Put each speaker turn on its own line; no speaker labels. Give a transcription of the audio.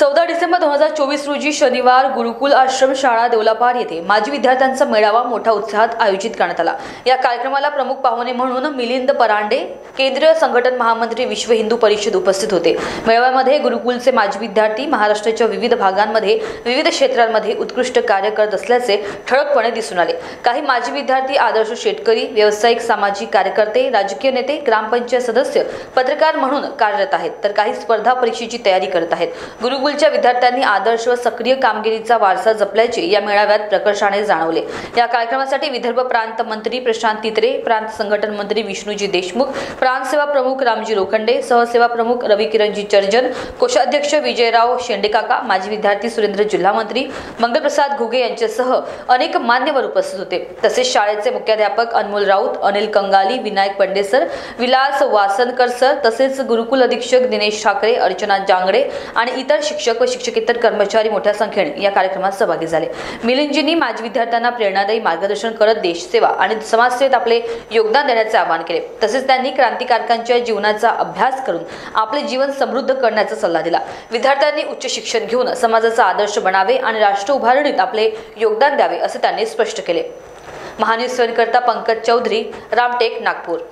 14 डिसेंबर 2024 रोजी शनिवार गुरुकुल आश्रम शाळा देवलापार येथे माजी विद्यार्थ्यांचा मेळावा मोठ्या उत्साहात आयोजित करण्यात आला। या कार्यक्रमाला प्रमुख पाहुणे म्हणून मिलिंद परांडे, केंद्रीय संघटन महामंत्री विश्व हिंदू परिषद उपस्थित होते। मेळाव्यामध्ये गुरुकुलचे माजी विद्यार्थी महाराष्ट्राच्या विविध भागांमध्ये विविध क्षेत्रांमध्ये उत्कृष्ट कार्य करत असल्याचे ठळकपणे दिसून आले। काही माजी विद्यार्थी आदर्श शेतकरी, व्यावसायिक, सामाजिक कार्यकर्ते, राजकीय नेते, ग्रामपंचायत सदस्य, पत्रकार म्हणून कार्यरत आहेत, तर काही स्पर्धा परीक्षेची तयारी करत आहेत। गुरुकुलच्या विद्यार्थ्यांनी आदर्श व सक्रिय कामगिरीचा वारसा जपल्याचे या मेळाव्यात प्रकर्षाने जाणवले। या कार्यक्रमासाठी विदर्भ प्रांत मंत्री प्रशांत तित्रे, प्रांत संघटन मंत्री विष्णुजी देशमुख, प्रांत सेवा प्रमुख रामजी लोखंडे, सहसेवा प्रमुख रवी किरणजी चर्जन, कोषाध्यक्ष विजयराव शेंडेकाका, माजी विद्यार्थी सुरेंद्र जिल्हामंत्री मंगलप्रसाद घुगे यांच्यासह अनेक मान्यवर उपस्थित होते। तसेच शाळेचे मुख्याध्यापक अनमोल राऊत, अनिल कंगाली, विनायक पंडेसर, विलास वासनकर सर, तसेच गुरुकुल अधीक्षक दिनेश ठाकरे, अर्चना जांगडे आणि इतर शिक्षक व शिक्षकेतर कर्मचारी मोठ्या संख्येने या कार्यक्रमात सहभागी झाले। मिलिंदजींनी माजी विद्यार्थ्यांना प्रेरणादायी मार्गदर्शन करत देशसेवा आणि समाजसेवेत आपले योगदान देण्याचे आवाहन केले। तसेच त्यांनी क्रांतिकारकांच्या जीवनाचा अभ्यास करून आपले जीवन समृद्ध करण्याचा सल्ला दिला। विद्यार्थ्यांनी उच्च शिक्षण घेऊन समाजाचा आदर्श बनावे आणि राष्ट्र उभारणीत आपले योगदान द्यावे असे त्यांनी स्पष्ट केले। महान्यूज करता पंकज चौधरी, रामटेक, नागपूर।